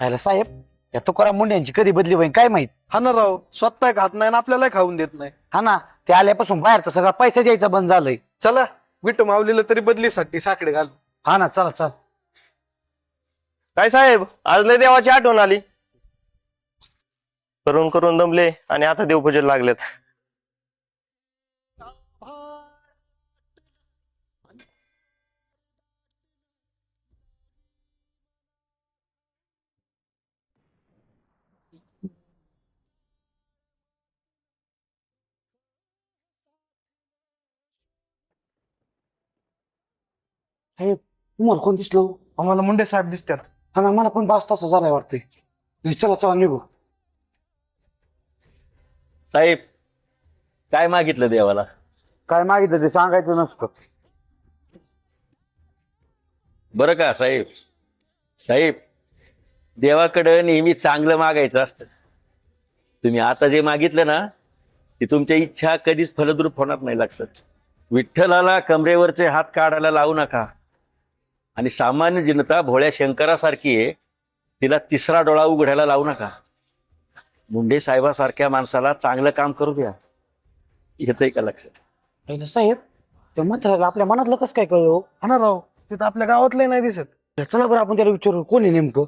पाहिलं साहेब, या तुकाराम मुंड्यांची कधी बदली होईल काय माहित. हा ना राव, स्वतः खात नाही आणि आपल्याला खाऊन देत नाही. हा ना, ते आल्यापासून बाहेरचा सगळा पैसा द्यायचा बंद झालंय. चला विठू माऊलीला तरी बदलीसाठी साकडे घाल. हा ना, चला चल. काय साहेब, आज लय देवाची आठवण आली. करून करून दमले आणि आता देवपूजेला लागलेत. साहेब, तुम्हाला कोण दिसलो? आम्हाला मुंडे साहेब दिसतात. हा ना, मला पण 5 तास झालाय वाटतंय. चला चला निघू. साहेब, काय मागितलं देवाला? काय मागितलं ते सांगायचं नसतं. बरं का साहेब, साहेब देवाकडे नेहमी चांगलं मागायचं असतं. तुम्ही आता जे मागितलं ना, ते तुमच्या इच्छा कधीच फलद्रूप होणार नाही. लक्षात, विठ्ठलाला कमरेवरचे हात काढायला लावू नका. आणि सामान्य जनता भोळ्या शंकरासारखी आहे, तिला तिसरा डोळा उघडायला लावू नका. मुंडे साहेबासारख्या माणसाला चांगलं काम करू द्या. येतंय का लक्षात? पाहिलं साहेब, ते मंत्र्याला आपल्या मनातलं कसं काय कळलं? हा ना राव, तिथं आपल्या गावातलं नाही दिसत. चला बरं, आपण त्याला विचारू कोण आहे नेमकं.